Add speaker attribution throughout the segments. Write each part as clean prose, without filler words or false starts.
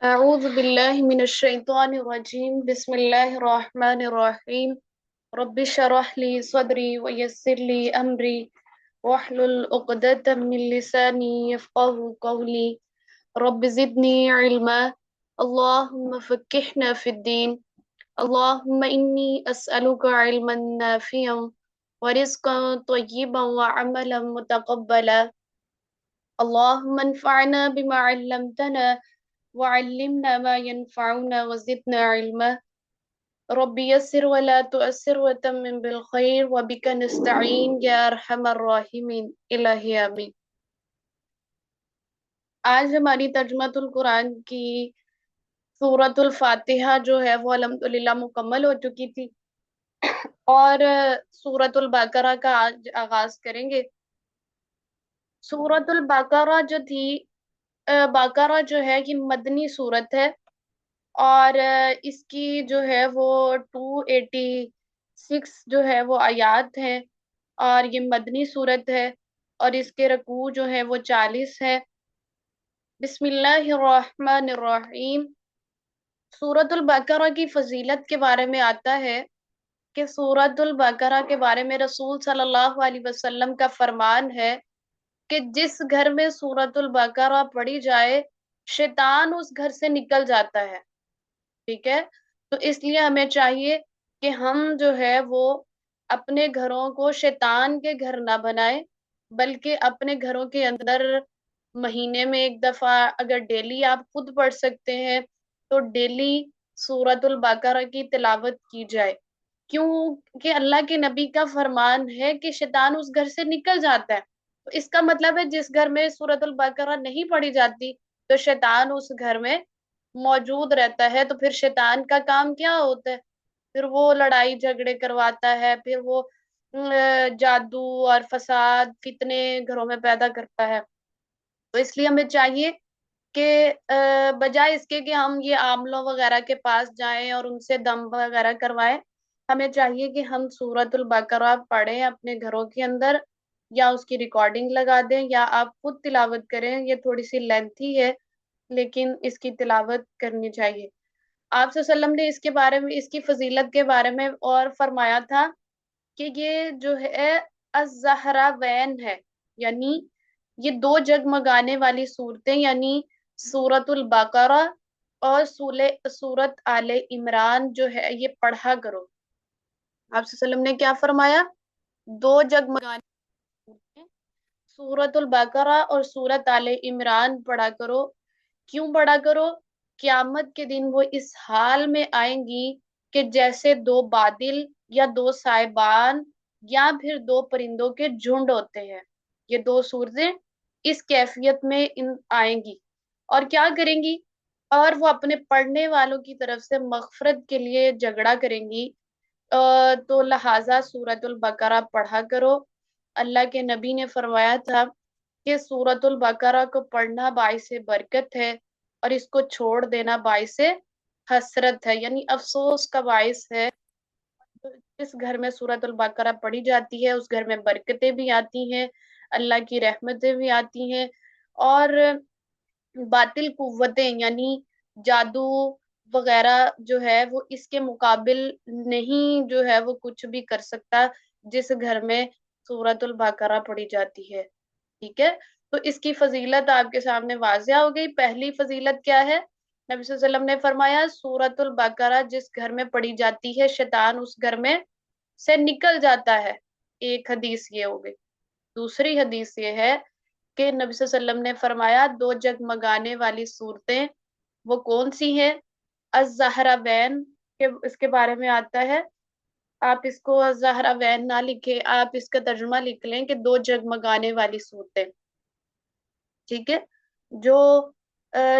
Speaker 1: أعوذ بالله من الشيطان الرجيم بسم الله الرحمن الرحيم رب اشرح لي صدري ويسر لي أمري واحلل عقدة من لساني يفقه قولي رب زدني علما اللهم فقهنا في الدين اللهم إني أسألك علما نافعا ورزقا طيبا وعملا متقبلا اللهم انفعنا بما علمتنا وعلمنا ما ينفعنا وزدنا علما رب يسر ولا تؤسر وتمم بالخير وبك نستعين يا أرحم الراحمين الہی آمین۔ آج ہماری ترجمۃ القرآن کی سورۃ الفاتحہ جو ہے وہ الحمدللہ مکمل ہو چکی تھی، اور سورۃ البقرہ کا آج آغاز کریں گے۔ سورۃ البقرہ جو تھی، بقرہ جو ہے یہ مدنی سورت ہے، اور اس کی جو ہے وہ 286 جو ہے وہ آیات ہیں، اور یہ مدنی صورت ہے، اور اس کے رکوع جو ہے وہ 40 ہے۔ بسم اللہ الرحمن الرحیم۔ سورۃ البقرہ کی فضیلت کے بارے میں آتا ہے کہ سورۃ البقرہ کے بارے میں رسول صلی اللہ علیہ وسلم کا فرمان ہے کہ جس گھر میں سورۃ البقرہ پڑھی جائے شیطان اس گھر سے نکل جاتا ہے۔ ٹھیک ہے، تو اس لیے ہمیں چاہیے کہ ہم جو ہے وہ اپنے گھروں کو شیطان کے گھر نہ بنائیں، بلکہ اپنے گھروں کے اندر مہینے میں ایک دفعہ اگر ڈیلی آپ خود پڑھ سکتے ہیں تو ڈیلی سورۃ البقرہ کی تلاوت کی جائے، کیوں کہ اللہ کے نبی کا فرمان ہے کہ شیطان اس گھر سے نکل جاتا ہے۔ تو اس کا مطلب ہے جس گھر میں سورۃ البقرہ نہیں پڑھی جاتی تو شیطان اس گھر میں موجود رہتا ہے، تو پھر شیطان کا کام کیا ہوتا ہے؟ پھر وہ لڑائی جھگڑے کرواتا ہے، پھر وہ جادو اور فساد فتنے گھروں میں پیدا کرتا ہے۔ تو اس لیے ہمیں چاہیے کہ بجائے اس کے کہ ہم یہ عاملوں وغیرہ کے پاس جائیں اور ان سے دم وغیرہ کروائیں، ہمیں چاہیے کہ ہم سورۃ البقرہ پڑھیں اپنے گھروں کے اندر، یا اس کی ریکارڈنگ لگا دیں یا آپ خود تلاوت کریں۔ یہ تھوڑی سی لینتھی ہے لیکن اس کی تلاوت کرنی چاہیے۔ آپ صلی اللہ علیہ وسلم نے اس کے بارے میں، اس کی فضیلت کے بارے میں اور فرمایا تھا کہ یہ جو ہے الزہراوین ہے، یعنی یہ دو جگمگانے والی صورتیں، یعنی سورۃ البقرہ اور سورۃ آل عمران جو ہے یہ پڑھا کرو۔ آپ صلی اللہ علیہ وسلم نے کیا فرمایا؟ دو جگمگانے صورتیں سورۃ البقرہ اور سورۃ آل عمران پڑھا کرو۔ کیوں پڑھا کرو؟ قیامت کے دن وہ اس حال میں آئیں گی کہ جیسے دو بادل یا دو سائبان یا پھر دو پرندوں کے جھنڈ ہوتے ہیں۔ یہ دو صورتیں اس کیفیت میں آئیں گی، اور کیا کریں گی؟ اور وہ اپنے پڑھنے والوں کی طرف سے مغفرت کے لیے جھگڑا کریں گی۔ تو لہٰذا سورۃ البقرہ پڑھا کرو۔ اللہ کے نبی نے فرمایا تھا کہ سورۃ البقرہ کو پڑھنا باعث برکت ہے، اور اس کو چھوڑ دینا باعث حسرت ہے، یعنی افسوس کا باعث ہے۔ جس گھر میں سورۃ البقرہ پڑھی جاتی ہے اس گھر میں برکتیں بھی آتی ہیں، اللہ کی رحمتیں بھی آتی ہیں، اور باطل قوتیں یعنی جادو وغیرہ جو ہے وہ اس کے مقابل نہیں جو ہے وہ کچھ بھی کر سکتا جس گھر میں سورۃ البقرہ پڑھی جاتی ہے۔ ٹھیک ہے، تو اس کی فضیلت آپ کے سامنے واضح ہو گئی۔ پہلی فضیلت کیا ہے؟ نبی صلی اللہ علیہ وسلم نے فرمایا سورۃ البقرہ جس گھر میں پڑھی جاتی ہے شیطان اس گھر میں سے نکل جاتا ہے۔ ایک حدیث یہ ہو گئی۔ دوسری حدیث یہ ہے کہ نبی صلی اللہ علیہ وسلم نے فرمایا دو جگمگانے والی صورتیں وہ کون سی ہیں؟ الزہراوین کے اس کے بارے میں آتا ہے۔ آپ اس کو الزہراوین نہ لکھیں، آپ اس کا ترجمہ لکھ لیں کہ دو جگمگانے والی صورتیں۔ ٹھیک ہے، جو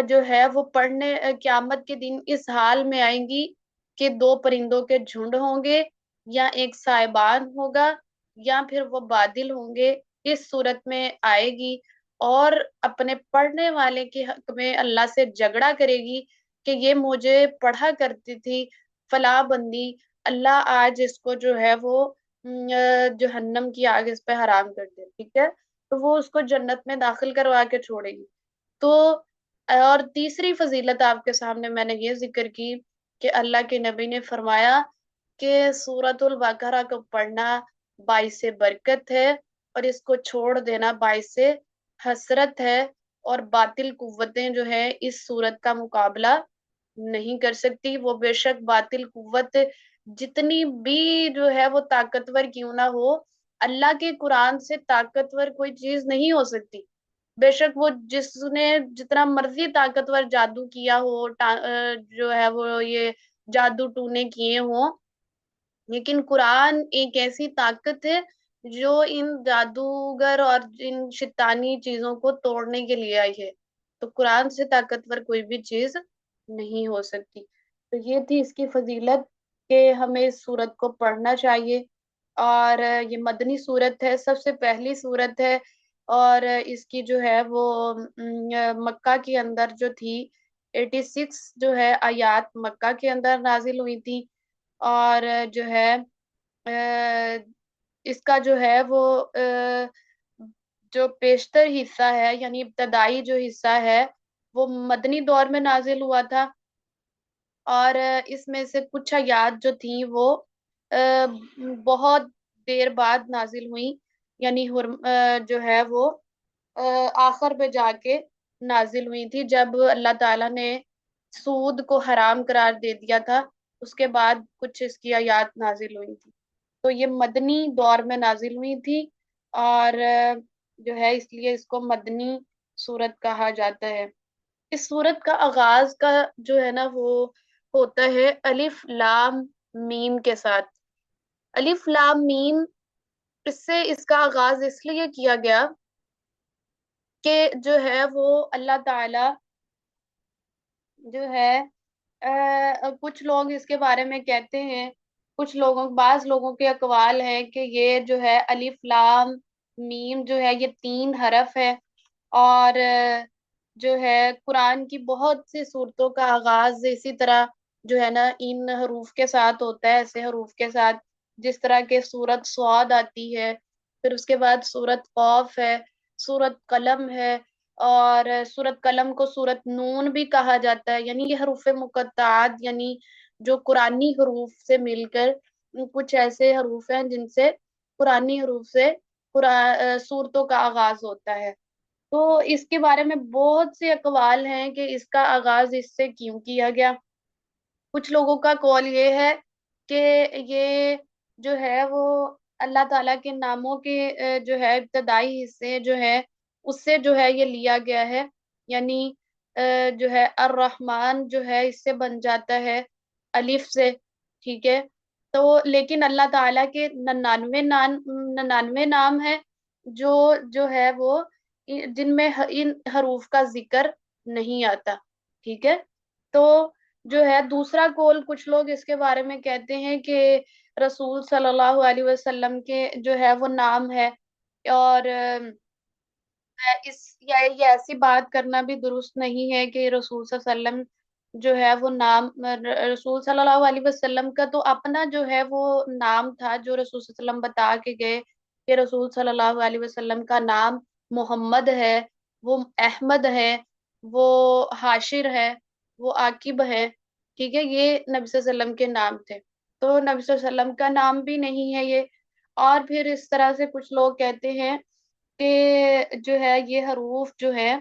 Speaker 1: جو ہے وہ پڑھنے قیامت کے دن اس حال میں آئیں گی کہ دو پرندوں کے جھنڈ ہوں گے، یا ایک سائبان ہوگا، یا پھر وہ بادل ہوں گے۔ اس صورت میں آئے گی اور اپنے پڑھنے والے کے حق میں اللہ سے جھگڑا کرے گی کہ یہ مجھے پڑھا کرتی تھی فلاں بندی، اللہ آج اس کو جو ہے وہ جہنم کی آگ اس پہ حرام کر دے۔ ٹھیک ہے، تو وہ اس کو جنت میں داخل کروا کے چھوڑے گی۔ تو اور تیسری فضیلت آپ کے سامنے میں نے یہ ذکر کی کہ اللہ کے نبی نے فرمایا کہ سورۃ البقرہ کو پڑھنا باعث برکت ہے اور اس کو چھوڑ دینا باعث حسرت ہے، اور باطل قوتیں جو ہے اس سورت کا مقابلہ نہیں کر سکتی۔ وہ بے شک باطل قوت جتنی بھی جو ہے وہ طاقتور کیوں نہ ہو، اللہ کے قرآن سے طاقتور کوئی چیز نہیں ہو سکتی۔ بے شک وہ جس نے جتنا مرضی طاقتور جادو کیا ہو، جو ہے وہ یہ جادو ٹونے کیے ہوں، لیکن قرآن ایک ایسی طاقت ہے جو ان جادوگر اور ان شیطانی چیزوں کو توڑنے کے لیے آئی ہے۔ تو قرآن سے طاقتور کوئی بھی چیز نہیں ہو سکتی۔ تو یہ تھی اس کی فضیلت کہ ہمیں اس سورت کو پڑھنا چاہیے، اور یہ مدنی سورت ہے، سب سے پہلی سورت ہے، اور اس کی جو ہے وہ مکہ کے اندر جو تھی 86 جو ہے آیات مکہ کے اندر نازل ہوئی تھی، اور جو ہے اس کا جو ہے وہ جو بیشتر حصہ ہے یعنی ابتدائی جو حصہ ہے وہ مدنی دور میں نازل ہوا تھا، اور اس میں سے کچھ آیات جو تھیں وہ بہت دیر بعد نازل ہوئی، یعنی جو ہے وہ آخر پہ جا کے نازل ہوئی تھی، جب اللہ تعالیٰ نے سود کو حرام قرار دے دیا تھا، اس کے بعد کچھ اس کی آیات نازل ہوئی تھی۔ تو یہ مدنی دور میں نازل ہوئی تھی، اور جو ہے اس لیے اس کو مدنی سورت کہا جاتا ہے۔ اس سورت کا آغاز کا جو ہے نا وہ ہوتا ہے الف لام میم کے ساتھ۔ الف لام میم، اس سے اس کا آغاز اس لیے کیا گیا کہ جو ہے وہ اللہ تعالی جو ہے کچھ لوگ اس کے بارے میں کہتے ہیں، بعض لوگوں کے اقوال ہے کہ یہ جو ہے الف لام میم جو ہے یہ 3 حرف ہے، اور جو ہے قرآن کی بہت سی صورتوں کا آغاز اسی طرح جو ہے نا ان حروف کے ساتھ ہوتا ہے، ایسے حروف کے ساتھ، جس طرح کے سورت سعاد آتی ہے، پھر اس کے بعد سورت قاف ہے، سورت قلم ہے، اور سورت قلم کو سورت نون بھی کہا جاتا ہے، یعنی یہ حروف مقطعات یعنی جو قرآنی حروف سے مل کر کچھ ایسے حروف ہیں جن سے قرآنی حروف سے سورتوں کا آغاز ہوتا ہے۔ تو اس کے بارے میں بہت سے اقوال ہیں کہ اس کا آغاز اس سے کیوں کیا گیا۔ کچھ لوگوں کا قول یہ ہے کہ یہ جو ہے وہ اللہ تعالیٰ کے ناموں کے جو ہے ابتدائی حصے جو ہے اس سے جو ہے یہ لیا گیا ہے، یعنی جو ہے الرحمن جو ہے اس سے بن جاتا ہے الف سے، ٹھیک ہے۔ تو لیکن اللہ تعالیٰ کے 99 نام ہے جو جو ہے وہ جن میں ان حروف کا ذکر نہیں آتا، ٹھیک ہے۔ تو جو ہے دوسرا قول کچھ لوگ اس کے بارے میں کہتے ہیں کہ رسول صلی اللہ علیہ وسلم کے جو ہے وہ نام ہے، اور اس یا یہ ایسی بات کرنا بھی درست نہیں ہے کہ رسول صلی اللہ علیہ وسلم جو ہے وہ نام، رسول صلی اللہ علیہ وسلم کا تو اپنا جو ہے وہ نام تھا جو رسول صلی اللہ علیہ وسلم بتا کے گئے کہ رسول صلی اللہ علیہ وسلم کا نام محمد ہے، وہ احمد ہے، وہ حاشر ہے، وہ عاقب ہے، ٹھیک ہے، یہ نبی صلی اللہ علیہ وسلم کے نام تھے۔ تو نبی صلی اللہ علیہ وسلم کا نام بھی نہیں ہے یہ۔ اور پھر اس طرح سے کچھ لوگ کہتے ہیں کہ جو ہے یہ حروف جو ہے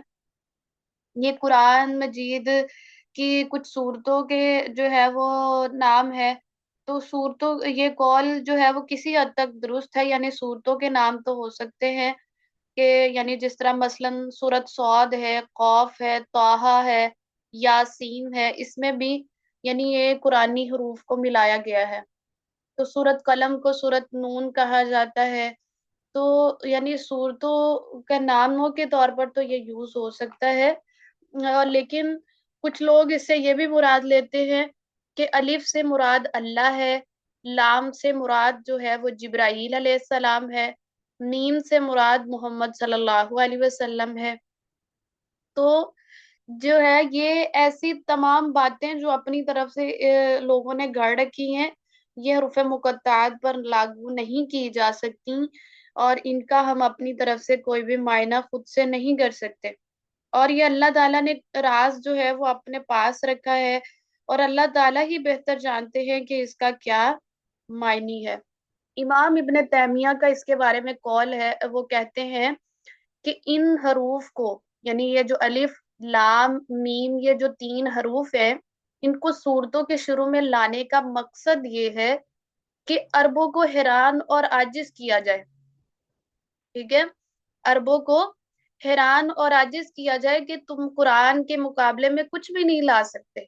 Speaker 1: یہ قرآن مجید کی کچھ صورتوں کے جو ہے وہ نام ہے۔ تو صورتوں یہ قول جو ہے وہ کسی حد تک درست ہے، یعنی صورتوں کے نام تو ہو سکتے ہیں کہ یعنی جس طرح مثلا سورت صاد ہے، قاف ہے، طٰہٰ ہے، یاسین ہے، اس میں بھی یعنی یہ قرآنی حروف کو ملایا گیا ہے۔ تو سورت قلم کو سورت نون کہا جاتا ہے۔ تو یعنی صورتوں کے ناموں کے طور پر تو یہ یوز ہو سکتا ہے، لیکن کچھ لوگ اس سے یہ بھی مراد لیتے ہیں کہ الف سے مراد اللہ ہے، لام سے مراد جو ہے وہ جبرائیل علیہ السلام ہے، میم سے مراد محمد صلی اللہ علیہ وسلم ہے۔ تو جو ہے یہ ایسی تمام باتیں جو اپنی طرف سے لوگوں نے گڑھ رکھی ہیں، یہ حروف مقطعات پر لاگو نہیں کی جا سکتی، اور ان کا ہم اپنی طرف سے کوئی بھی معائنہ خود سے نہیں کر سکتے۔ اور یہ اللہ تعالیٰ نے راز جو ہے وہ اپنے پاس رکھا ہے، اور اللہ تعالیٰ ہی بہتر جانتے ہیں کہ اس کا کیا معنی ہے۔ امام ابن تیمیہ کا اس کے بارے میں قول ہے، وہ کہتے ہیں کہ ان حروف کو، یعنی یہ جو الف لام میم، یہ جو تین حروف ہیں، ان کو صورتوں کے شروع میں لانے کا مقصد یہ ہے کہ عربوں کو حیران اور عاجز کیا جائے، ٹھیک ہے، عربوں کو حیران اور عاجز کیا جائے کہ تم قرآن کے مقابلے میں کچھ بھی نہیں لا سکتے۔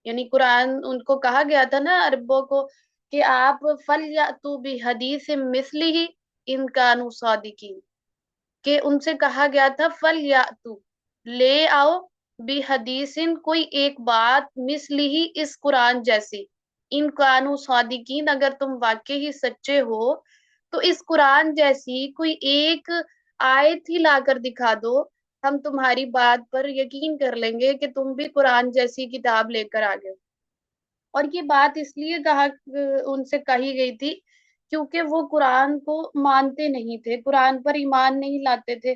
Speaker 1: یعنی قرآن، ان کو کہا گیا تھا نا عربوں کو کہ آپ فَلْيَأْتُوا بِحَدِيثٍ مِثْلِهِ إِن كَانُوا صَادِقِينَ، کہ ان سے کہا گیا تھا فَلْيَأْتُوا، لے آؤ، بِحَدِيثٍ، کوئی ایک بات، مِثْلِهِ، اس قرآن جیسی، ان کانوا صادقین، اگر تم واقعی ہی سچے ہو تو اس قرآن جیسی کوئی ایک آیت ہی لا کر دکھا دو، ہم تمہاری بات پر یقین کر لیں گے کہ تم بھی قرآن جیسی کتاب لے کر آ گئے۔ اور یہ بات اس لیے ان سے کہی گئی تھی کیونکہ وہ قرآن کو مانتے نہیں تھے، قرآن پر ایمان نہیں لاتے تھے،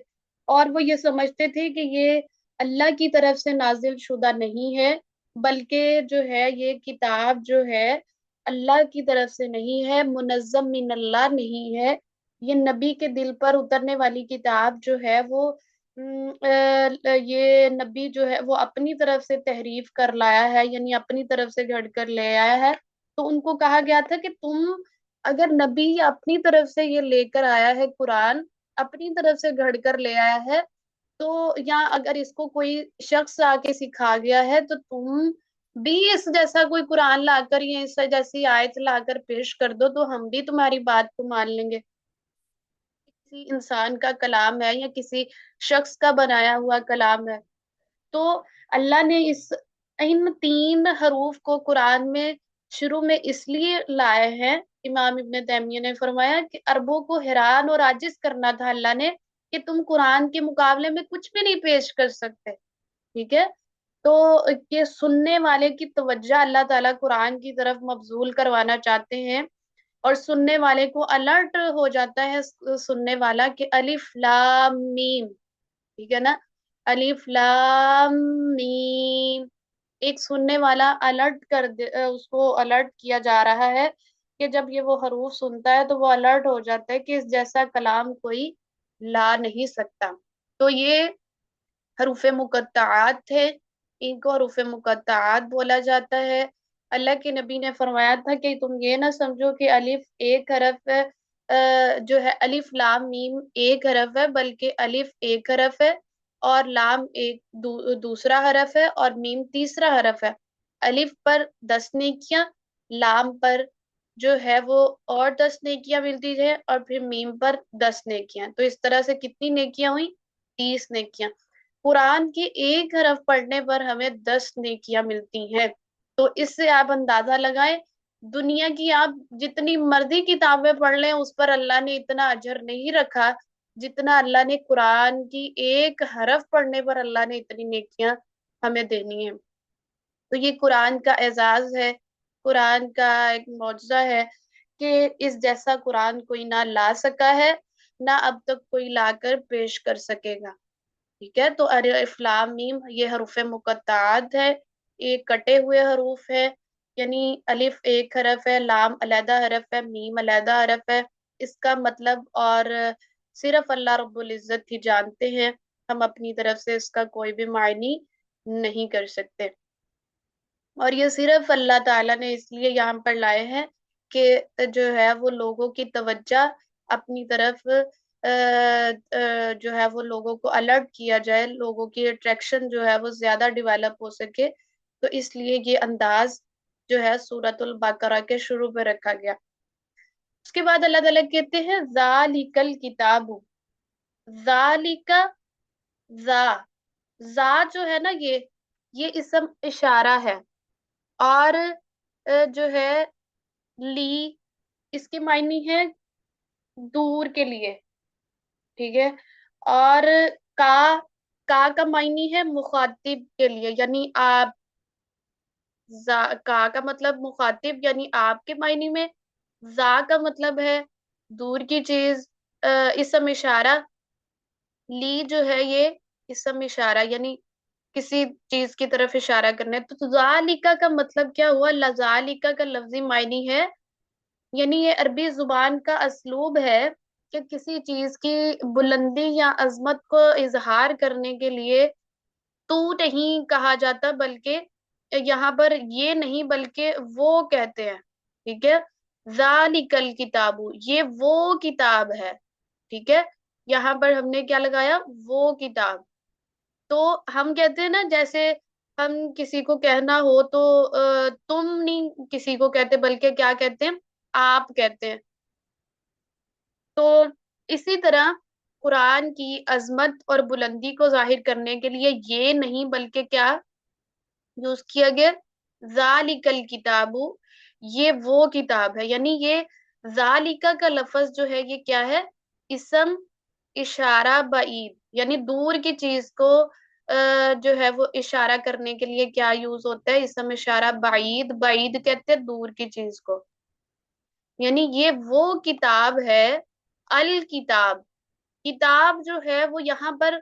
Speaker 1: اور وہ یہ سمجھتے تھے کہ یہ اللہ کی طرف سے نازل شدہ نہیں ہے، بلکہ جو ہے یہ کتاب جو ہے اللہ کی طرف سے نہیں ہے، منظم من اللہ نہیں ہے، یہ نبی کے دل پر اترنے والی کتاب جو ہے وہ یہ نبی جو ہے وہ اپنی طرف سے تحریف کر لایا ہے، یعنی اپنی طرف سے گھڑ کر لے آیا ہے۔ تو ان کو کہا گیا تھا کہ تم، اگر نبی اپنی طرف سے یہ لے کر آیا ہے قرآن، اپنی طرف سے گھڑ کر لے آیا ہے، تو یا اگر اس کو کوئی شخص آ کے سکھا گیا ہے تو تم بھی اس جیسا کوئی قرآن لا کر یا اس جیسی آیت لا کر پیش کر دو تو ہم بھی تمہاری بات کو مان لیں گے۔ کسی انسان کا کلام ہے یا کسی شخص کا بنایا ہوا کلام ہے، تو اللہ نے ان تین حروف کو قرآن میں شروع میں اس لیے لائے ہیں، امام ابن تیمیہ نے فرمایا کہ عربوں کو حیران اور عاجز کرنا تھا اللہ نے کہ تم قرآن کے مقابلے میں کچھ بھی نہیں پیش کر سکتے، ٹھیک ہے۔ تو یہ سننے والے کی توجہ اللہ تعالیٰ قرآن کی طرف مبذول کروانا چاہتے ہیں، اور سننے والے کو الرٹ ہو جاتا ہے سننے والا کہ الف لام میم، ٹھیک ہے نا، الف لام میم، ایک سننے والا الرٹ اس کو الرٹ کیا جا رہا ہے کہ جب یہ وہ حروف سنتا ہے تو وہ الرٹ ہو جاتا ہے کہ اس جیسا کلام کوئی لا نہیں سکتا۔ تو یہ حروف مقطعات تھے، ان کو حروف مقطعات بولا جاتا ہے۔ اللہ کے نبی نے فرمایا تھا کہ تم یہ نہ سمجھو کہ الف ایک حرف ہے، جو ہے الف لام میم ایک حرف ہے، بلکہ الف ایک حرف ہے اور لام ایک دوسرا حرف ہے اور میم تیسرا حرف ہے۔ الف پر 10 نیکیاں، لام پر جو ہے وہ اور 10 نیکیاں ملتی ہیں، اور پھر میم پر 10 نیکیاں، تو اس طرح سے کتنی نیکیاں ہوئی؟ 30 نیکیاں۔ قرآن کے ایک حرف پڑھنے پر ہمیں 10 نیکیاں ملتی ہیں۔ تو اس سے آپ اندازہ لگائیں، دنیا کی آپ جتنی مرضی کتابیں پڑھ لیں اس پر اللہ نے اتنا اجر نہیں رکھا جتنا اللہ نے قرآن کی ایک حرف پڑھنے پر اللہ نے اتنی نیکیاں ہمیں دینی ہیں۔ تو یہ قرآن کا اعزاز ہے، قرآن کا ایک معجزہ ہے کہ اس جیسا قرآن کوئی نہ لا سکا ہے، نہ اب تک کوئی لا کر پیش کر سکے گا، ٹھیک ہے۔ تو الف لام میم یہ حروف مقطعات ہے، یہ کٹے ہوئے حروف ہے، یعنی الف ایک حرف ہے، لام علیحدہ حرف ہے، میم علیحدہ حرف ہے، اس کا مطلب اور صرف اللہ رب العزت ہی جانتے ہیں، ہم اپنی طرف سے اس کا کوئی بھی معنی نہیں کر سکتے۔ اور یہ صرف اللہ تعالیٰ نے اس لیے یہاں پر لائے ہیں کہ جو ہے وہ لوگوں کی توجہ اپنی طرف جو ہے وہ لوگوں کو الرٹ کیا جائے، لوگوں کی اٹریکشن جو ہے وہ زیادہ ڈیولپ ہو سکے، تو اس لیے یہ انداز جو ہے سورۃ البقرہ کے شروع پہ رکھا گیا۔ اس کے بعد اللہ تعالیٰ کہتے ہیں ذالک الکتاب، ذالک، ذا، ذا جو ہے نا یہ اسم اشارہ ہے، اور جو ہے لی، اس کے معنی ہے دور کے لیے، ٹھیک ہے، اور کا، کا معنی ہے مخاطب کے لیے، یعنی آپ، کا مطلب مخاطب یعنی آپ کے معنی میں، زا کا مطلب ہے دور کی چیز، اسم اشارہ، لی جو ہے یہ اسم اشارہ یعنی کسی چیز کی طرف اشارہ کرنا ہے، تو ذالکا کا مطلب کیا ہوا؟ لذالکا کا لفظی معنی ہے، یعنی یہ عربی زبان کا اسلوب ہے کہ کسی چیز کی بلندی یا عظمت کو اظہار کرنے کے لیے تو نہیں کہا جاتا، بلکہ یہاں پر یہ نہیں بلکہ وہ کہتے ہیں، ٹھیک ہے؟ ذالک الکتاب، یہ وہ کتاب ہے، ٹھیک ہے؟ یہاں پر ہم نے کیا لگایا؟ وہ کتاب۔ تو ہم کہتے ہیں نا، جیسے ہم کسی کو کہنا ہو تو تم نہیں کسی کو کہتے، بلکہ کیا کہتے ہیں؟ آپ کہتے ہیں۔ تو اسی طرح قرآن کی عظمت اور بلندی کو ظاہر کرنے کے لیے یہ نہیں بلکہ کیا یوز کیا گیا؟ ذالک الکتاب، یہ وہ کتاب ہے، یعنی یہ ذالکا کا لفظ جو ہے یہ کیا ہے؟ اسم اشارہ بعید، یعنی دور کی چیز کو جو ہے وہ اشارہ کرنے کے لیے کیا یوز ہوتا ہے؟ اسم اشارہ بعید، بعید کہتے ہیں دور کی چیز کو، یعنی یہ وہ کتاب ہے۔ الکتاب، کتاب جو ہے وہ یہاں پر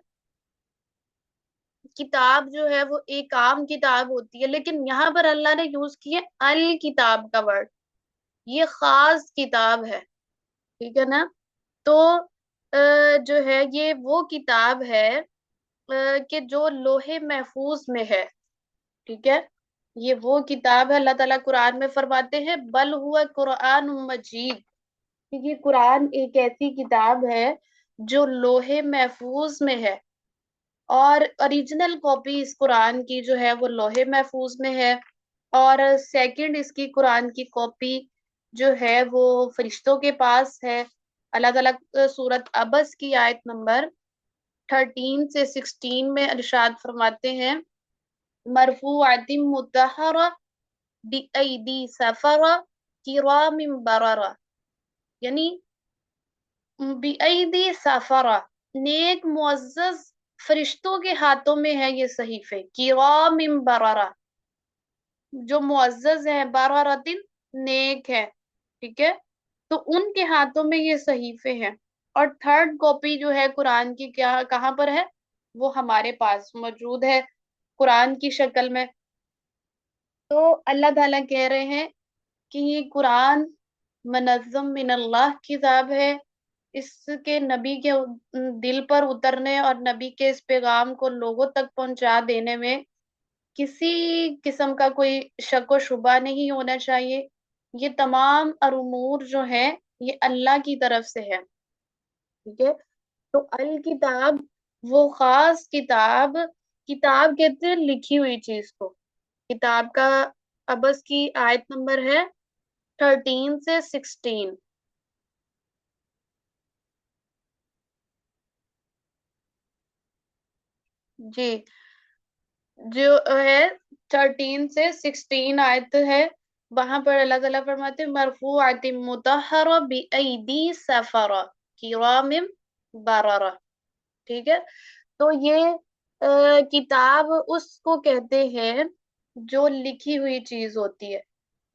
Speaker 1: کتاب جو ہے وہ ایک عام کتاب ہوتی ہے، لیکن یہاں پر اللہ نے یوز کیا الکتاب کا ورڈ، یہ خاص کتاب ہے، ٹھیک ہے نا؟ تو جو ہے یہ وہ کتاب ہے کہ جو لوح محفوظ میں ہے، ٹھیک ہے؟ یہ وہ کتاب ہے، اللہ تعالیٰ قرآن میں فرماتے ہیں بل ہوا قرآن مجید، کہ یہ قرآن ایک ایسی کتاب ہے جو لوح محفوظ میں ہے، اور اوریجنل کاپی اس قرآن کی جو ہے وہ لوح محفوظ میں ہے، اور سیکنڈ اس کی قرآن کی کاپی جو ہے وہ فرشتوں کے پاس ہے۔ اللہ تعالیٰ سورت عبس کی آیت نمبر 13 سے 16 میں ارشاد فرماتے ہیں مرفوعات مطہرہ بأیدی سفرہ کرام بررہ، یعنی بأیدی سفرہ، نیک معزز فرشتوں کے ہاتھوں میں ہے یہ صحیفے، کرام بررہ، جو معزز ہیں، بررۃ نیک ہے، ٹھیک ہے؟ تو ان کے ہاتھوں میں یہ صحیفے ہیں، اور تھرڈ کاپی جو ہے قرآن کی کیا کہاں پر ہے؟ وہ ہمارے پاس موجود ہے قرآن کی شکل میں۔ تو اللہ تعالیٰ کہہ رہے ہیں کہ یہ قرآن منظم من اللہ کتاب ہے، اس کے نبی کے دل پر اترنے اور نبی کے اس پیغام کو لوگوں تک پہنچا دینے میں کسی قسم کا کوئی شک و شبہ نہیں ہونا چاہیے۔ یہ تمام امور جو ہیں یہ اللہ کی طرف سے ہے، ٹھیک ہے؟ تو الکتاب وہ خاص کتاب، کتاب کہتے ہیں لکھی ہوئی چیز کو، کتاب کا ابس کی آیت نمبر ہے 13 سے 16۔ جی، جو ہے 13 سے 16 آیت ہے، وہاں پر اللہ تعالیٰ فرماتے ہیں مرفوعات مطہرہ بأیدی سفرہ کرام بررہ، ٹھیک ہے؟ تو یہ کتاب اس کو کہتے ہیں جو لکھی ہوئی چیز ہوتی ہے،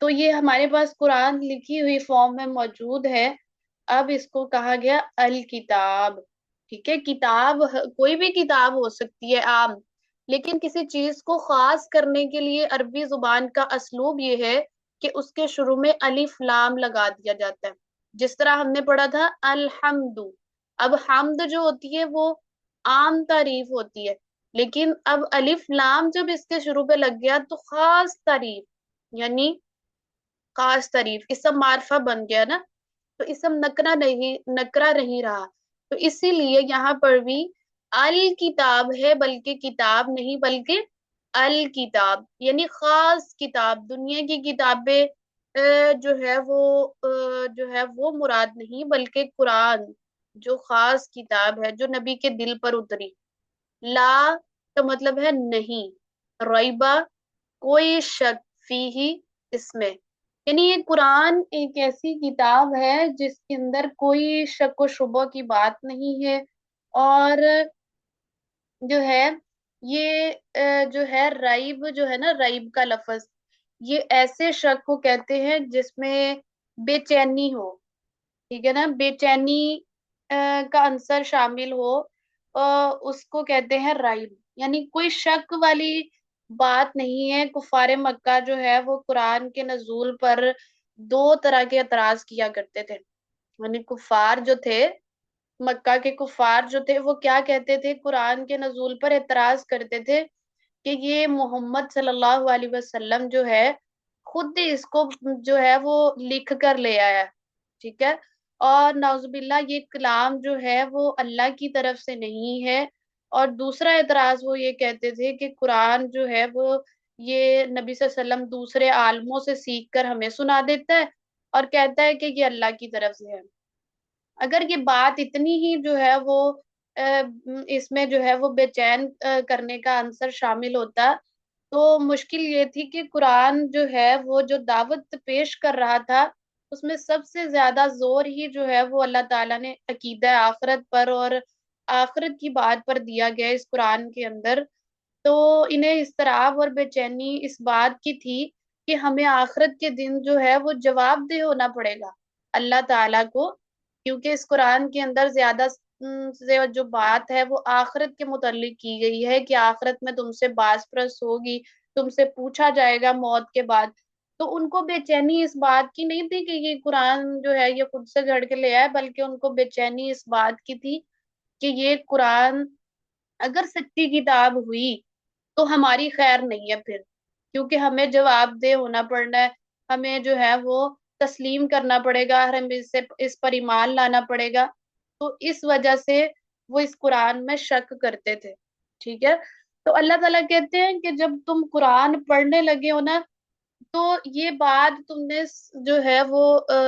Speaker 1: تو یہ ہمارے پاس قرآن لکھی ہوئی فارم میں موجود ہے، اب اس کو کہا گیا الکتاب، ٹھیک ہے؟ کتاب کوئی بھی کتاب ہو سکتی ہے عام، لیکن کسی چیز کو خاص کرنے کے لیے عربی زبان کا اسلوب یہ ہے کہ اس کے شروع میں الف لام لگا دیا جاتا ہے، جس طرح ہم نے پڑھا تھا الحمد۔ اب حمد جو ہوتی ہے وہ عام تعریف ہوتی ہے، لیکن اب الف لام جب اس کے شروع پہ لگ گیا تو خاص تعریف، یعنی خاص تعریف اسم معرفہ بن گیا نا، تو اسم نکرہ نہیں رہا، تو اسی لیے یہاں پر بھی الکتاب ہے، بلکہ کتاب نہیں بلکہ الکتاب، یعنی خاص کتاب، دنیا کی کتابیں جو ہے وہ مراد نہیں، بلکہ قرآن جو خاص کتاب ہے جو نبی کے دل پر اتری۔ لا کا مطلب ہے نہیں، ریبا کوئی شک، فی ہی اس میں، یعنی یہ قرآن ایک ایسی کتاب ہے جس کے اندر کوئی شک و شبہ کی بات نہیں ہے، اور جو ہے یہ جو ہے ریب جو ہے نا، ریب کا لفظ یہ ایسے شک کو کہتے ہیں جس میں بے چینی ہو، ٹھیک ہے نا؟ بے چینی کا عنصر شامل ہو، اس کو کہتے ہیں رائب، یعنی کوئی شک والی بات نہیں ہے۔ کفار مکہ جو ہے وہ قرآن کے نزول پر دو طرح کے اعتراض کیا کرتے تھے، یعنی کفار جو تھے، مکہ کے کفار جو تھے، وہ کیا کہتے تھے، قرآن کے نزول پر اعتراض کرتے تھے کہ یہ محمد صلی اللہ علیہ وسلم جو ہے خود ہی اس کو جو ہے وہ لکھ کر لے آیا، ٹھیک ہے، اور نعوذ باللہ یہ کلام جو ہے وہ اللہ کی طرف سے نہیں ہے۔ اور دوسرا اعتراض وہ یہ کہتے تھے کہ قرآن جو ہے وہ یہ نبی صلی اللہ علیہ وسلم دوسرے عالموں سے سیکھ کر ہمیں سنا دیتا ہے اور کہتا ہے کہ یہ اللہ کی طرف سے ہے۔ اگر یہ بات اتنی ہی جو ہے وہ اس میں جو ہے وہ بے چین کرنے کا عنصر شامل ہوتا، تو مشکل یہ تھی کہ قرآن جو ہے وہ جو دعوت پیش کر رہا تھا اس میں سب سے زیادہ زور ہی جو ہے وہ اللہ تعالیٰ نے عقیدہ آخرت پر اور آخرت کی بات پر دیا گیا اس قرآن کے اندر۔ تو انہیں اضطراب اور بے چینی اس بات کی تھی کہ ہمیں آخرت کے دن جو ہے وہ جواب دہ ہونا پڑے گا اللہ تعالیٰ کو، کیونکہ اس قرآن کے اندر زیادہ سے جو بات ہے وہ آخرت کے متعلق کی گئی ہے کہ آخرت میں تم سے باس پرس ہوگی، تم سے پوچھا جائے گا موت کے بعد۔ تو ان کو بے چینی اس بات کی نہیں تھی کہ یہ قرآن جو ہے یہ خود سے گھڑ کے لے آئے، بلکہ ان کو بے چینی اس بات کی تھی کہ یہ قرآن اگر سچی کتاب ہوئی تو ہماری خیر نہیں ہے پھر، کیونکہ ہمیں جواب دہ ہونا پڑنا ہے، ہمیں جو ہے وہ تسلیم کرنا پڑے گا، ہمیں اس پر ایمان لانا پڑے گا۔ تو اس وجہ سے وہ اس قرآن میں شک کرتے تھے، ٹھیک ہے۔ تو اللہ تعالیٰ کہتے ہیں کہ جب تم قرآن پڑھنے لگے ہو نا، تو یہ بات تم نے جو ہے وہ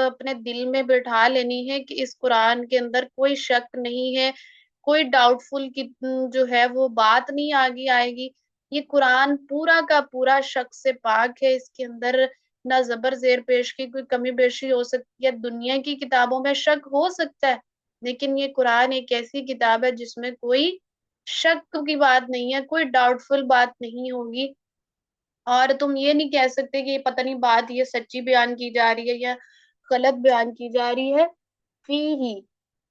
Speaker 1: اپنے دل میں بٹھا لینی ہے کہ اس قرآن کے اندر کوئی شک نہیں ہے، کوئی ڈاؤٹ فل کی جو ہے وہ بات نہیں آگے آئے گی۔ یہ قرآن پورا کا پورا شک سے پاک ہے، اس کے اندر نہ زبر زیر پیش کی کوئی کمی بیشی ہو سکتی ہے۔ دنیا کی کتابوں میں شک ہو سکتا ہے، لیکن یہ قرآن ایک ایسی کتاب ہے جس میں کوئی شک کی بات نہیں ہے، کوئی ڈاؤٹ فل بات نہیں ہوگی۔ اور تم یہ نہیں کہہ سکتے کہ یہ پتہ نہیں بات یہ سچی بیان کی جا رہی ہے یا غلط بیان کی جا رہی ہے۔ فی ہی،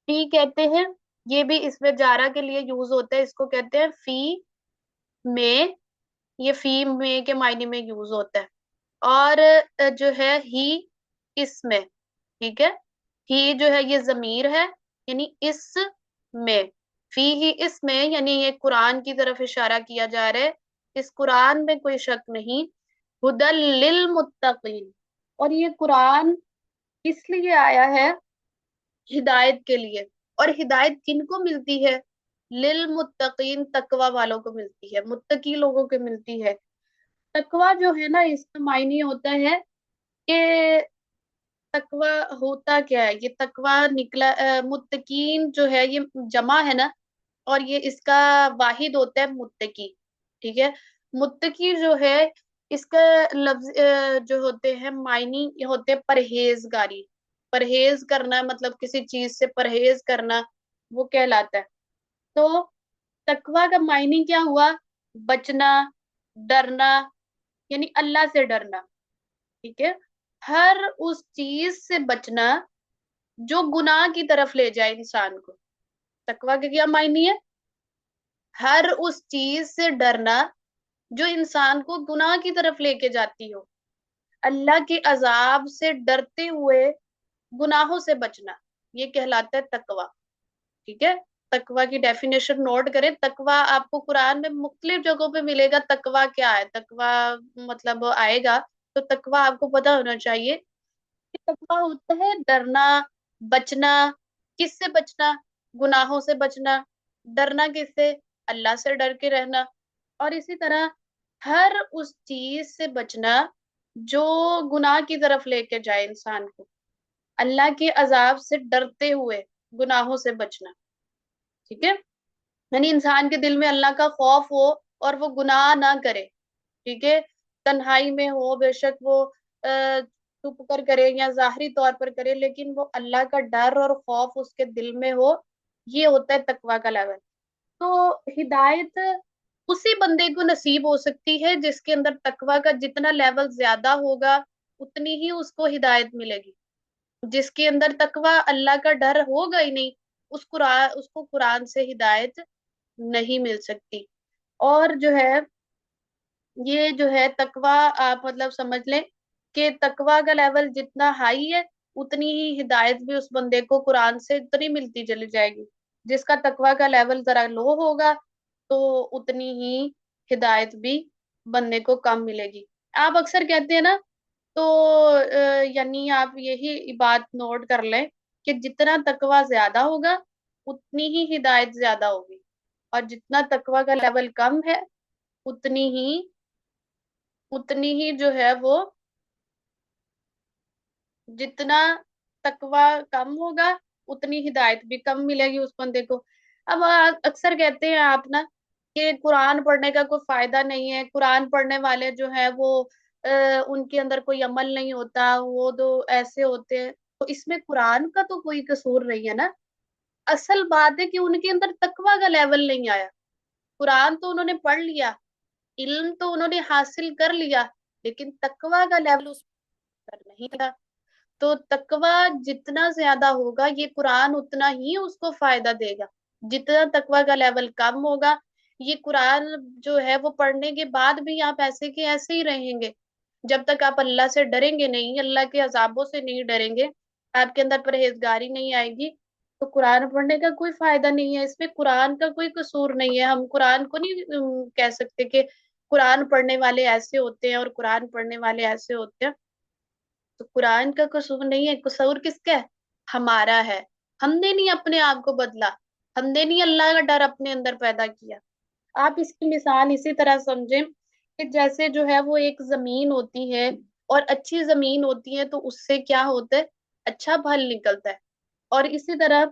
Speaker 1: فی کہتے ہیں، یہ بھی اس میں جارا کے لیے یوز ہوتا ہے، اس کو کہتے ہیں فی میں، یہ فی میں کے معنی میں یوز ہوتا ہے۔ اور جو ہے ہی، اس میں، ٹھیک ہے، ہی جو ہے یہ ضمیر ہے، یعنی اس میں، فی ہی اس میں، یعنی یہ قرآن کی طرف اشارہ کیا جا رہا ہے، اس قرآن میں کوئی شک نہیں۔ ہدی للمتقین، اور یہ قرآن کس لیے آیا ہے؟ ہدایت کے لیے۔ اور ہدایت کن کو ملتی ہے؟ للمتقین، تقوی والوں کو ملتی ہے، متقی لوگوں کو ملتی ہے۔ تقوی جو ہے نا، اس کا معنی ہوتا ہے کہ تقوی ہوتا کیا ہے، یہ تقوی نکلا متقین جو ہے یہ جمع ہے نا، اور یہ اس کا واحد ہوتا ہے متقی، ٹھیک ہے۔ متقی جو ہے اس کا لفظ جو ہوتے ہیں معنی یہ ہوتے ہیں پرہیزگاری، پرہیز کرنا، مطلب کسی چیز سے پرہیز کرنا وہ کہلاتا ہے۔ تو تقوی کا معنی کیا ہوا؟ بچنا، ڈرنا، یعنی اللہ سے ڈرنا، ٹھیک ہے، ہر اس چیز سے بچنا جو گناہ کی طرف لے جائے انسان کو۔ تقوی کا کیا معنی ہے؟ ہر اس چیز سے ڈرنا جو انسان کو گناہ کی طرف لے کے جاتی ہو، اللہ کے عذاب سے ڈرتے ہوئے گناہوں سے بچنا، یہ کہلاتا ہے تقوی، ٹھیک ہے۔ تقوی کی ڈیفینیشن نوٹ کریں، تقوی آپ کو قرآن میں مختلف جگہوں پہ ملے گا۔ تقوی کیا ہے، تقوی مطلب آئے گا تو تقوی آپ کو پتا ہونا چاہیے کہ تقوی ہوتا ہے ڈرنا، بچنا، کس سے بچنا؟ گناہوں سے بچنا۔ ڈرنا کس سے؟ اللہ سے ڈر کے رہنا۔ اور اسی طرح ہر اس چیز سے بچنا جو گناہ کی طرف لے کے جائے انسان کو، اللہ کے عذاب سے ڈرتے ہوئے گناہوں سے بچنا، ٹھیک ہے، یعنی انسان کے دل میں اللہ کا خوف ہو اور وہ گناہ نہ کرے، ٹھیک ہے، تنہائی میں ہو بے شک وہ چھپ کر کرے یا ظاہری طور پر کرے، لیکن وہ اللہ کا ڈر اور خوف اس کے دل میں ہو، یہ ہوتا ہے تقوی کا لیول۔ تو ہدایت اسی بندے کو نصیب ہو سکتی ہے جس کے اندر تقوی کا جتنا لیول زیادہ ہوگا اتنی ہی اس کو ہدایت ملے گی۔ جس کے اندر تقوی اللہ کا ڈر ہوگا ہی نہیں، اس کو قرآن سے ہدایت نہیں مل سکتی۔ اور جو ہے یہ جو ہے تقوی، آپ مطلب سمجھ لیں کہ تقوی کا لیول جتنا ہائی ہے اتنی ہی ہدایت بھی اس بندے کو قرآن سے اتنی ملتی چلی جائے گی۔ جس کا تقوی کا لیول ذرا لو ہوگا تو اتنی ہی ہدایت بھی بندے کو کم ملے گی۔ آپ اکثر کہتے ہیں نا، تو یعنی آپ یہی بات نوٹ کر لیں کہ جتنا تقوی زیادہ ہوگا اتنی ہی ہدایت زیادہ ہوگی، اور جتنا تقوی کا لیول کم ہے اتنی ہی جو ہے وہ، جتنا تقوی کم ہوگا اتنی ہدایت بھی کم ملے گی اس بندے کو۔ اب اکثر کہتے ہیں آپ نا کہ قرآن پڑھنے کا کوئی فائدہ نہیں ہے، قرآن پڑھنے والے جو ہے وہ ان کے اندر کوئی عمل نہیں ہوتا، وہ تو ایسے ہوتے ہیں۔ تو اس میں قرآن کا تو کوئی قصور نہیں ہے نا، اصل بات ہے کہ ان کے اندر تقوی کا لیول نہیں آیا۔ قرآن تو انہوں نے پڑھ لیا، علم تو انہوں نے حاصل کر لیا، لیکن تقوی کا لیول اس پر نہیں تھا۔ تو تقوی جتنا زیادہ ہوگا یہ قرآن اتنا ہی اس کو فائدہ دے گا۔ جتنا تقوی کا لیول کم ہوگا یہ قرآن جو ہے وہ پڑھنے کے بعد بھی آپ ایسے کے ایسے ہی رہیں گے۔ جب تک آپ اللہ سے ڈریں گے نہیں، اللہ کے عذابوں سے نہیں ڈریں گے، آپ کے اندر پرہیزگاری نہیں آئے گی، تو قرآن پڑھنے کا کوئی فائدہ نہیں ہے۔ اس میں قرآن کا کوئی قصور نہیں ہے۔ ہم قرآن کو نہیں کہہ سکتے کہ قرآن پڑھنے والے ایسے ہوتے ہیں اور قرآن پڑھنے والے ایسے ہوتے ہیں۔ تو قرآن کا قصور نہیں ہے، قصور کس کا ہے؟ ہمارا ہے۔ ہم نے نہیں اپنے آپ کو بدلا، ہم نے نہیں اللہ کا ڈر اپنے اندر پیدا کیا۔ آپ اس کی مثال اسی طرح سمجھیں کہ جیسے جو ہے وہ ایک زمین ہوتی ہے، اور اچھی زمین ہوتی ہے تو اس سے کیا ہوتا ہے؟ اچھا پھل نکلتا ہے۔ اور اسی طرح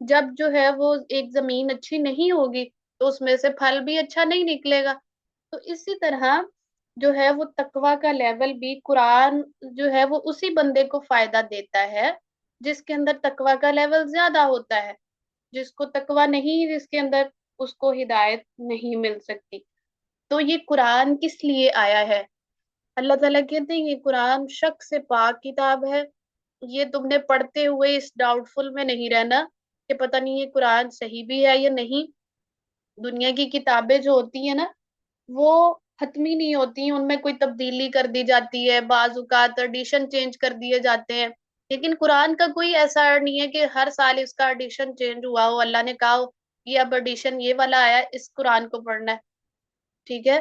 Speaker 1: جب جو ہے وہ ایک زمین اچھی نہیں ہوگی تو اس میں سے پھل بھی اچھا نہیں نکلے گا۔ تو اسی طرح جو ہے وہ تقوی کا لیول بھی قرآن جو ہے وہ اسی بندے کو فائدہ دیتا ہے جس کے اندر تقوی کا لیول زیادہ ہوتا ہے۔ جس کو تقوی نہیں، جس کے اندر، اس کو ہدایت نہیں مل سکتی۔ تو یہ قرآن کس لیے آیا ہے؟ اللہ تعالیٰ کہتے ہیں یہ قرآن شک سے پاک کتاب ہے۔ یہ تم نے پڑھتے ہوئے اس ڈاؤٹ فل میں نہیں رہنا کہ پتہ نہیں یہ قرآن صحیح بھی ہے یا نہیں۔ دنیا کی کتابیں جو ہوتی ہیں نا وہ حتمی نہیں ہوتی، ان میں کوئی تبدیلی کر دی جاتی ہے، بعض اوقات ایڈیشن چینج کر دیے جاتے ہیں۔ لیکن قرآن کا کوئی ایسا نہیں ہے کہ ہر سال اس کا ایڈیشن چینج ہوا ہو، اللہ نے کہا ہو یہ اب ایڈیشن یہ والا آیا ہے، اس قرآن کو پڑھنا ہے۔ ٹھیک ہے؟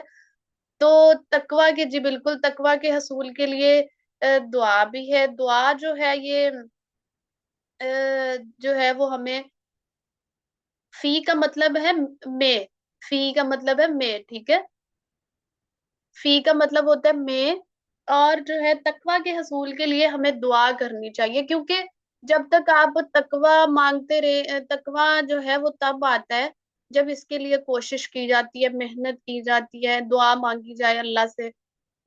Speaker 1: تو تقوی کے، جی بالکل، تقوی کے حصول کے لیے دعا بھی ہے۔ دعا جو ہے یہ جو ہے وہ ہمیں، فی کا مطلب ہے میں، فی کا مطلب ہے میں، ٹھیک ہے؟ فی کا مطلب ہوتا ہے میں، اور جو ہے تقوی کے حصول کے لیے ہمیں دعا کرنی چاہیے، کیونکہ جب تک آپ تقوی مانگتے رہے، تقوی جو ہے وہ تب آتا ہے جب اس کے لیے کوشش کی جاتی ہے، محنت کی جاتی ہے، دعا مانگی جائے اللہ سے۔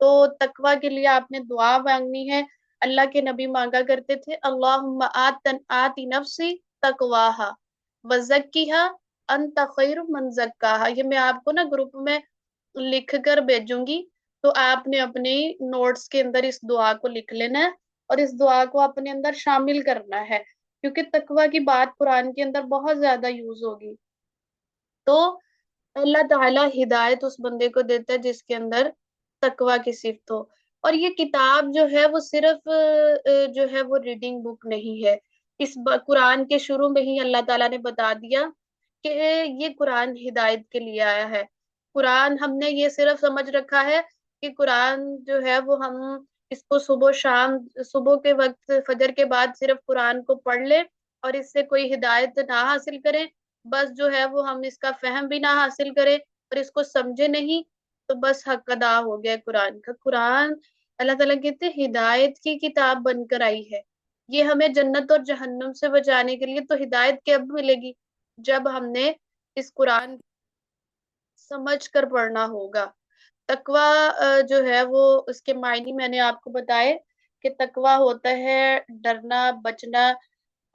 Speaker 1: تو تقوی کے لیے آپ نے دعا مانگنی ہے۔ اللہ کے نبی مانگا کرتے تھے اللہم آتی نفسی تقواہا وزکیہا انت خیر من زکاہا۔ یہ میں آپ کو نا گروپ میں لکھ کر بھیجوں گی، تو آپ نے اپنے نوٹس کے اندر اس دعا کو لکھ لینا ہے اور اس دعا کو اپنے اندر شامل کرنا ہے، کیونکہ تقوی کی بات قرآن کے اندر بہت زیادہ یوز ہوگی۔ تو اللہ تعالیٰ ہدایت اس بندے کو دیتا ہے جس کے اندر تقوی کی صفت ہو۔ اور یہ کتاب جو ہے وہ صرف جو ہے وہ ریڈنگ بک نہیں ہے۔ قرآن کے شروع میں ہی اللہ تعالیٰ نے بتا دیا کہ یہ قرآن ہدایت کے لیے آیا ہے۔ قرآن ہم نے یہ صرف سمجھ رکھا ہے کہ قرآن جو ہے وہ ہم اس کو صبح شام، صبح کے وقت فجر کے بعد صرف قرآن کو پڑھ لیں اور اس سے کوئی ہدایت نہ حاصل کریں، بس جو ہے وہ ہم اس کا فہم بھی نہ حاصل کریں اور اس کو سمجھے نہیں، تو بس حق ادا ہو گیا قرآن کا۔ قرآن اللہ تعالیٰ کہتے ہیں ہدایت کی کتاب بن کر آئی ہے۔ یہ ہمیں جنت اور جہنم سے بچانے کے لیے، تو ہدایت کب ملے گی؟ جب ہم نے اس قرآن سمجھ کر پڑھنا ہوگا۔ تقوی جو ہے وہ اس کے معنی میں نے آپ کو بتائے کہ تقوی ہوتا ہے ڈرنا، بچنا،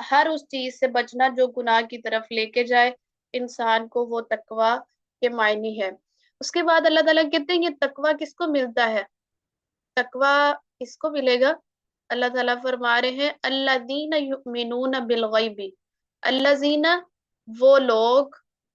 Speaker 1: ہر اس چیز سے بچنا جو گناہ کی طرف لے کے جائے انسان کو، وہ تقوی کے معنی ہے۔ اس کے بعد اللہ تعالیٰ کہتے ہیں یہ تقوی کس کو ملتا ہے؟ تقوی کس کو ملے گا؟ اللہ تعالیٰ فرما رہے ہیں الذین یؤمنون بالغیب، الذین وہ لوگ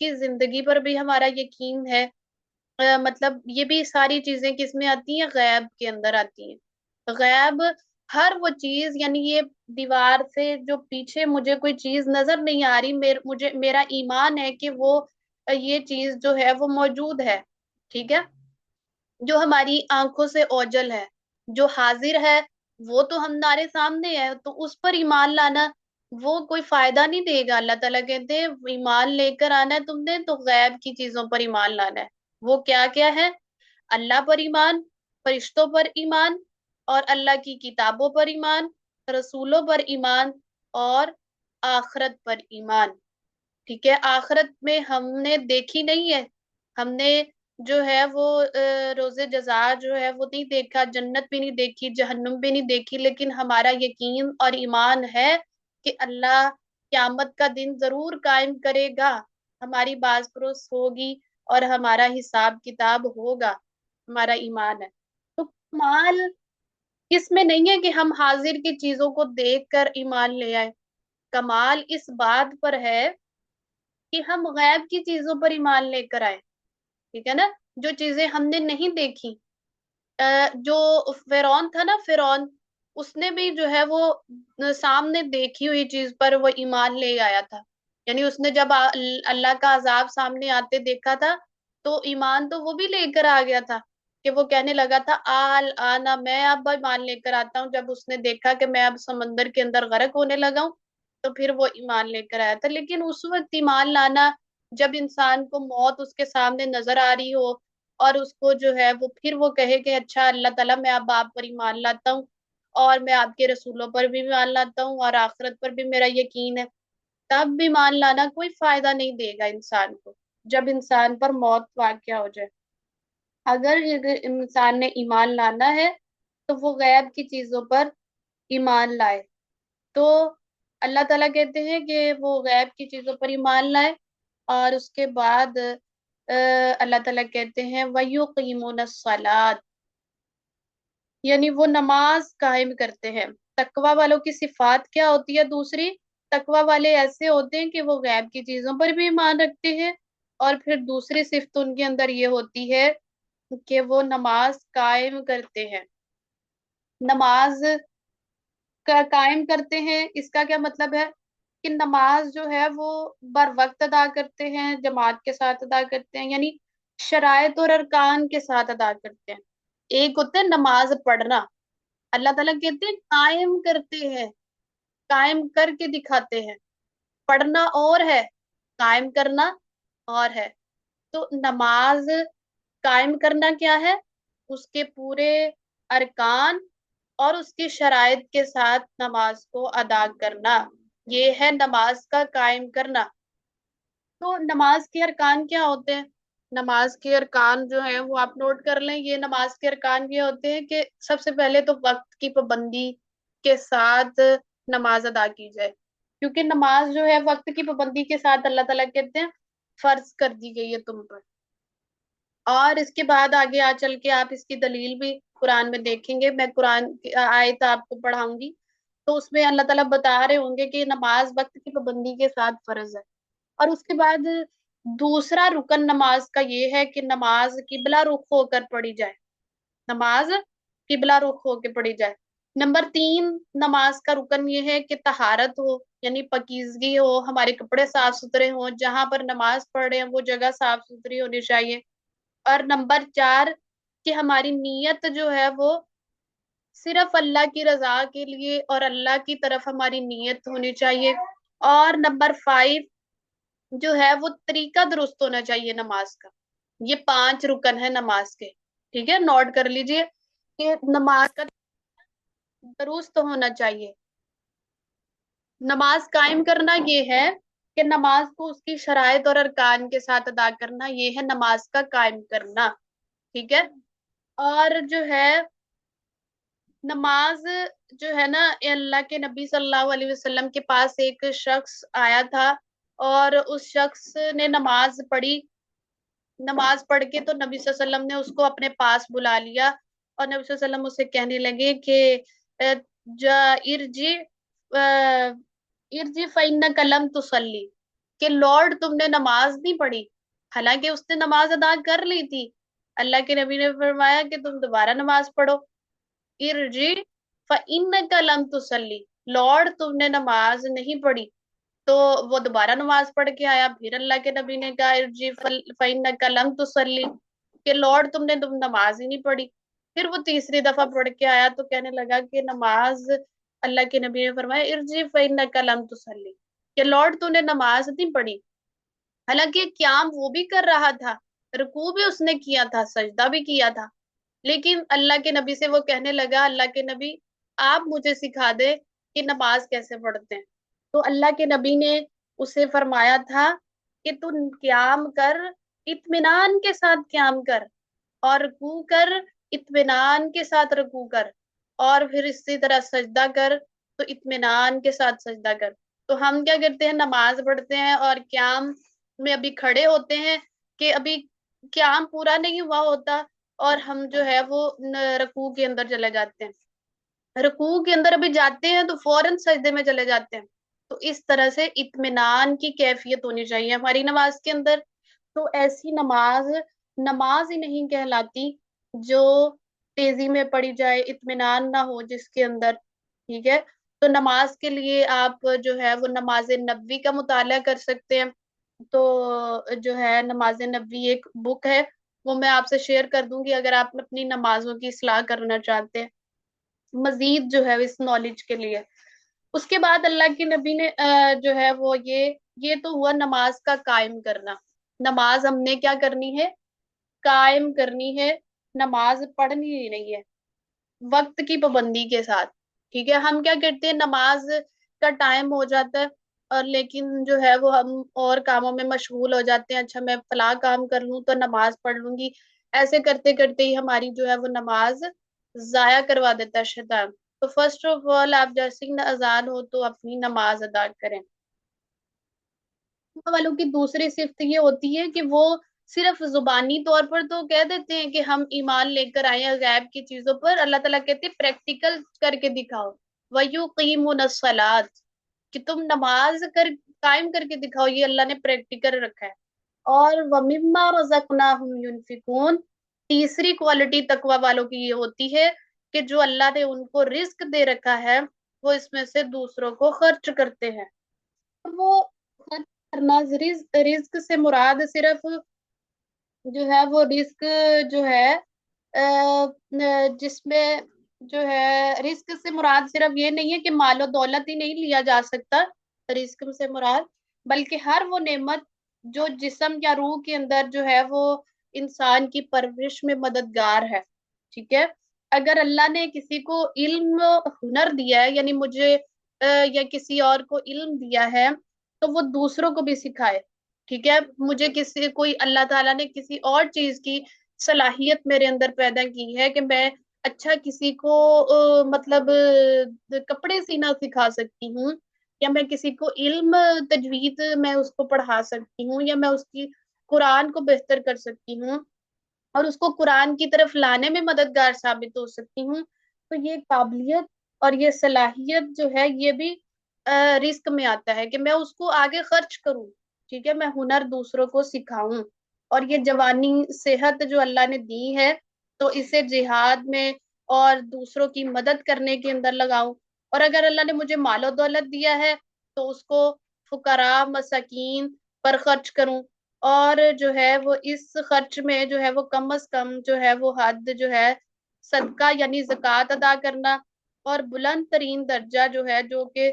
Speaker 1: کی زندگی پر بھی ہمارا یقین ہے. مطلب یہ بھی ساری چیزیں کس میں آتی ہیں؟ غیب کے اندر آتی ہیں. غیب ہر وہ چیز، یعنی یہ دیوار سے جو پیچھے مجھے کوئی چیز نظر نہیں آ رہی، مجھے میرا ایمان ہے کہ وہ یہ چیز جو ہے وہ موجود ہے. ٹھیک ہے، جو ہماری آنکھوں سے اوجل ہے، جو حاضر ہے، وہ تو ہمارے سامنے ہے، تو اس پر ایمان لانا وہ کوئی فائدہ نہیں دے گا. اللہ تعالیٰ کہتے ہیں ایمان لے کر آنا ہے تم نے تو غیب کی چیزوں پر ایمان لانا ہے. وہ کیا کیا ہے؟ اللہ پر ایمان، فرشتوں پر ایمان، اور اللہ کی کتابوں پر ایمان، رسولوں پر ایمان، اور آخرت پر ایمان. ٹھیک ہے، آخرت میں ہم نے دیکھی نہیں ہے، ہم نے جو ہے وہ روز جزا جو ہے وہ نہیں دیکھا، جنت بھی نہیں دیکھی، جہنم بھی نہیں دیکھی، لیکن ہمارا یقین اور ایمان ہے کہ اللہ قیامت کا دن ضرور قائم کرے گا، ہماری باز پرس ہوگی اور ہمارا حساب کتاب ہوگا. ہمارا ایمان ہے. تو کمال کس میں نہیں ہے کہ ہم حاضر کی چیزوں کو دیکھ کر ایمان لے آئے. کمال اس بات پر ہے کہ ہم غیب کی چیزوں پر ایمان لے کر آئے. ٹھیک ہے نا، جو چیزیں ہم نے نہیں دیکھی. جو فرعون تھا نا، فرعون، اس نے بھی جو ہے وہ سامنے دیکھی ہوئی چیز پر وہ ایمان لے آیا تھا. یعنی اس نے جب اللہ کا عذاب سامنے آتے دیکھا تھا تو ایمان تو وہ بھی لے کر آ گیا تھا، کہ وہ کہنے لگا تھا آل آنا، میں اب ایمان لے کر آتا ہوں. جب اس نے دیکھا کہ میں اب سمندر کے اندر غرق ہونے لگا ہوں تو پھر وہ ایمان لے کر آیا تھا. لیکن اس وقت ایمان لانا جب انسان کو موت اس کے سامنے نظر آ رہی ہو اور اس کو جو ہے وہ پھر وہ کہے کہ اچھا اللہ تعالیٰ میں اب آپ پر ایمان لاتا ہوں اور میں آپ کے رسولوں پر بھی ایمان لاتا ہوں اور آخرت پر بھی میرا یقین ہے، تب بھی ایمان لانا کوئی فائدہ نہیں دے گا انسان کو جب انسان پر موت واقع ہو جائے. اگر انسان نے ایمان لانا ہے تو وہ غیب کی چیزوں پر ایمان لائے. تو اللہ تعالیٰ کہتے ہیں کہ وہ غیب کی چیزوں پر ایمان لائے، اور اس کے بعد اللہ تعالیٰ کہتے ہیں وَيُقِيمُونَ الصَّلَاةَ، یعنی وہ نماز قائم کرتے ہیں. تقوی والوں کی صفات کیا ہوتی ہے؟ دوسری، تقوی والے ایسے ہوتے ہیں کہ وہ غیب کی چیزوں پر بھی ایمان رکھتے ہیں، اور پھر دوسری صفت ان کے اندر یہ ہوتی ہے کہ وہ نماز قائم کرتے ہیں. نماز قائم کرتے ہیں، اس کا کیا مطلب ہے؟ کہ نماز جو ہے وہ بر وقت ادا کرتے ہیں، جماعت کے ساتھ ادا کرتے ہیں، یعنی شرائط اور ارکان کے ساتھ ادا کرتے ہیں. ایک ہوتا ہے نماز پڑھنا، اللہ تعالیٰ کہتے ہیں قائم کرتے ہیں، قائم کر کے دکھاتے ہیں. پڑھنا اور ہے، قائم کرنا اور ہے. تو نماز قائم کرنا کیا ہے؟ اس کے پورے ارکان اور اس کی شرائط کے ساتھ نماز کو ادا کرنا، یہ ہے نماز کا قائم کرنا. تو نماز کے ارکان کیا ہوتے ہیں؟ نماز کے ارکان جو ہیں وہ آپ نوٹ کر لیں. یہ نماز کے ارکان یہ ہوتے ہیں کہ سب سے پہلے تو وقت کی پابندی کے ساتھ نماز ادا کی جائے، کیونکہ نماز جو ہے وقت کی پابندی کے ساتھ اللہ تعالیٰ کہتے ہیں فرض کر دی گئی ہے تم پر. اور اس کے بعد آگے چل کے آپ اس کی دلیل بھی قرآن میں دیکھیں گے. میں قرآن کی آیت آپ کو پڑھاؤں گی تو اس میں اللہ تعالیٰ بتا رہے ہوں گے کہ نماز وقت کی پابندی کے ساتھ فرض ہے. اور اس کے بعد دوسرا رکن نماز کا یہ ہے کہ نماز قبلہ رخ ہو کر پڑھی جائے. نماز قبلہ رخ ہو کے پڑھی جائے. نمبر 3 نماز کا رکن یہ ہے کہ طہارت ہو، یعنی پاکیزگی ہو، ہمارے کپڑے صاف ستھرے ہوں، جہاں پر نماز پڑھ رہے ہیں وہ جگہ صاف ستھری ہونی چاہیے. اور نمبر 4 کہ ہماری نیت جو ہے وہ صرف اللہ کی رضا کے لیے اور اللہ کی طرف ہماری نیت ہونی چاہیے. اور نمبر 5 جو ہے وہ طریقہ درست ہونا چاہیے نماز کا. یہ 5 رکن ہے نماز کے. ٹھیک ہے، نوٹ کر لیجئے کہ نماز کا درست ہونا چاہیے. نماز قائم کرنا یہ ہے کہ نماز کو اس کی شرائط اور ارکان کے ساتھ ادا کرنا، یہ ہے نماز کا قائم کرنا. ٹھیک ہے، اور جو ہے نماز جو ہے نا، اللہ کے نبی صلی اللہ علیہ وسلم کے پاس ایک شخص آیا تھا اور اس شخص نے نماز پڑھی. نماز پڑھ کے تو نبی صلی اللہ علیہ وسلم نے اس کو اپنے پاس بلا لیا اور نبی صلی اللہ علیہ وسلم اسے کہنے لگے کہ ارجی ارجی فإنک لم تصلی، کہ لارڈ تم نے نماز نہیں پڑھی، حالانکہ اس نے نماز ادا کر لی تھی۔ اللہ کے نبی نے فرمایا کہ تم دوبارہ نماز پڑھو، ارجی فإنک لم تصلی، لارڈ تم نے نماز نہیں پڑھی۔ تو وہ دوبارہ نماز پڑھ کے آیا، پھر اللہ کے نبی نے کہا ارجی فإنک لم تصلی، کہ لارڈ تم نماز ہی نہیں پڑھی۔ پھر وہ تیسری دفعہ پڑھ کے آیا تو کہنے لگا کہ نماز، اللہ کے نبی نے فرمایا ارجی فإنک لم تصلی، کہ لارڈ تو نے نماز نہیں پڑھی۔ حالانکہ قیام وہ بھی کر رہا تھا، رکوع بھی اس نے کیا تھا، سجدہ بھی کیا تھا، لیکن اللہ کے نبی سے وہ کہنے لگا اللہ کے نبی آپ مجھے سکھا دے کہ نماز کیسے پڑھتے ہیں۔ تو اللہ کے نبی نے اسے فرمایا تھا کہ تو قیام کر، اطمینان کے ساتھ قیام کر، اور رکوع کر، اطمینان کے ساتھ رکوع کر، اور پھر اسی طرح سجدہ کر تو اطمینان کے ساتھ سجدہ کر۔ تو ہم کیا کرتے ہیں، نماز پڑھتے ہیں اور قیام میں ابھی کھڑے ہوتے ہیں کہ ابھی قیام پورا نہیں ہوا ہوتا، اور ہم جو ہے وہ رکوع کے اندر چلے جاتے ہیں، رکوع کے اندر ابھی جاتے ہیں تو فوراً سجدے میں چلے جاتے ہیں۔ تو اس طرح سے اطمینان کی کیفیت ہونی چاہیے ہماری نماز کے اندر۔ تو ایسی نماز نماز ہی نہیں کہلاتی جو تیزی میں پڑھی جائے، اطمینان نہ ہو جس کے اندر، ٹھیک ہے۔ تو نماز کے لیے آپ جو ہے وہ نماز نبوی کا مطالعہ کر سکتے ہیں۔ تو جو ہے نماز نبوی ایک بک ہے، وہ میں آپ سے شیئر کر دوں گی اگر آپ اپنی نمازوں کی اصلاح کرنا چاہتے ہیں، مزید جو ہے اس نالج کے لیے۔ اس کے بعد اللہ کے نبی نے جو ہے وہ یہ تو ہوا نماز کا قائم کرنا۔ نماز ہم نے کیا کرنی ہے، قائم کرنی ہے، نماز پڑھنی ہی نہیں ہے وقت کی پابندی کے ساتھ، ٹھیک ہے۔ ہم کیا کرتے ہیں، نماز کا ٹائم ہو جاتا ہے اور لیکن جو ہے وہ ہم اور کاموں میں مشغول ہو جاتے ہیں، اچھا میں فلاں کام کر لوں تو نماز پڑھ لوں گی، ایسے کرتے کرتے ہی ہماری جو ہے وہ نماز ضائع کروا دیتا ہے شیطان۔ تو فرسٹ آف آل آپ جیسے ہی اذان ہو تو اپنی نماز ادا کریں۔ والوں کی دوسری صفت یہ ہوتی ہے کہ وہ صرف زبانی طور پر تو کہہ دیتے ہیں کہ ہم ایمان لے کر آئے ہیں غیب کی چیزوں پر، اللہ تعالیٰ کہتے ہیں پریکٹیکل کر کے دکھاؤ، وَيُقِيمُونَ الصَّلَاةَ، کہ تم نماز قائم کر کے دکھاؤ، یہ اللہ نے پریکٹیکل رکھا ہے۔ اور وَمِمَّا رَزَقْنَاهُمْ يُنْفِقُونَ، تیسری کوالٹی تقوی والوں کی یہ ہوتی ہے کہ جو اللہ نے ان کو رزق دے رکھا ہے وہ اس میں سے دوسروں کو خرچ کرتے ہیں۔ وہ خرچ کرنا، رزق سے مراد صرف جو ہے وہ رزق جو ہے جس میں جو ہے رزق سے مراد صرف یہ نہیں ہے کہ مال و دولت ہی نہیں لیا جا سکتا رزق سے مراد، بلکہ ہر وہ نعمت جو جسم یا روح کے اندر جو ہے وہ انسان کی پرورش میں مددگار ہے، ٹھیک ہے۔ اگر اللہ نے کسی کو علم ہنر دیا ہے، یعنی مجھے یا کسی اور کو علم دیا ہے تو وہ دوسروں کو بھی سکھائے، ٹھیک ہے۔ مجھے کوئی اللہ تعالیٰ نے کسی اور چیز کی صلاحیت میرے اندر پیدا کی ہے کہ میں اچھا کسی کو مطلب کپڑے سینا سکھا سکتی ہوں، یا میں کسی کو علم تجوید میں اس کو پڑھا سکتی ہوں، یا میں اس کی قرآن کو بہتر کر سکتی ہوں اور اس کو قرآن کی طرف لانے میں مددگار ثابت ہو سکتی ہوں، تو یہ قابلیت اور یہ صلاحیت جو ہے یہ بھی رزق میں آتا ہے کہ میں اس کو آگے خرچ کروں، ٹھیک ہے، میں ہنر دوسروں کو سکھاؤں۔ اور یہ جوانی صحت جو اللہ نے دی ہے تو اسے جہاد میں اور دوسروں کی مدد کرنے کے اندر لگاؤں۔ اور اگر اللہ نے مجھے مال و دولت دیا ہے تو اس کو فقراء مساکین پر خرچ کروں، اور جو ہے وہ اس خرچ میں جو ہے وہ کم از کم جو ہے وہ حد جو ہے صدقہ یعنی زکوٰۃ ادا کرنا، اور بلند ترین درجہ جو ہے جو کہ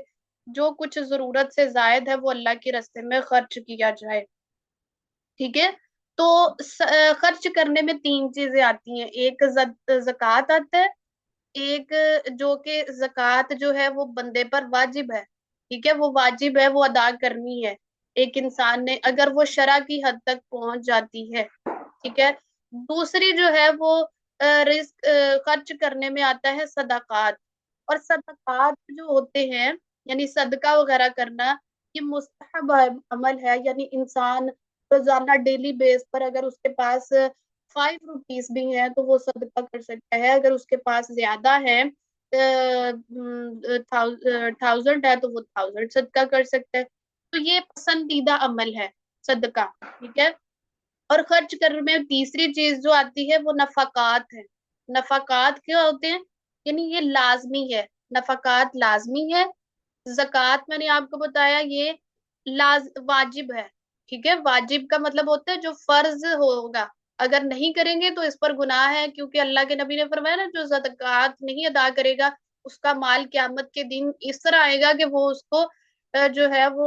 Speaker 1: جو کچھ ضرورت سے زائد ہے وہ اللہ کے راستے میں خرچ کیا جائے، ٹھیک ہے۔ تو خرچ کرنے میں تین چیزیں آتی ہیں، ایک زکوٰۃ آتا ہے، ایک جو کہ زکوٰۃ جو ہے وہ بندے پر واجب ہے، ٹھیک ہے، وہ واجب ہے، وہ ادا کرنی ہے ایک انسان نے اگر وہ شرع کی حد تک پہنچ جاتی ہے، ٹھیک ہے۔ دوسری جو ہے وہ رزق خرچ کرنے میں آتا ہے صدقات، اور صدقات جو ہوتے ہیں یعنی صدقہ وغیرہ کرنا یہ مستحب عمل ہے، یعنی انسان روزانہ ڈیلی بیس پر اگر اس کے پاس 5 روپیز بھی ہیں تو وہ صدقہ کر سکتا ہے، اگر اس کے پاس زیادہ ہے 1000 ہے تو وہ 1000 صدقہ کر سکتا ہے۔ تو تو یہ پسندیدہ عمل ہے صدقہ، ٹھیک ہے. اور خرچ کرنے میں تیسری چیز جو آتی ہے وہ نفقات ہے. نفقات کیا ہوتے ہیں؟ یعنی یہ لازمی ہے، نفقات لازمی ہے. زکوٰۃ میں نے آپ کو بتایا یہ واجب ہے، ٹھیک ہے. واجب کا مطلب ہوتا ہے جو فرض ہوگا، اگر نہیں کریں گے تو اس پر گناہ ہے، کیونکہ اللہ کے نبی نے فرمایا نا جو زکوٰۃ نہیں ادا کرے گا اس کا مال قیامت کے دن اس طرح آئے گا کہ وہ اس کو جو ہے وہ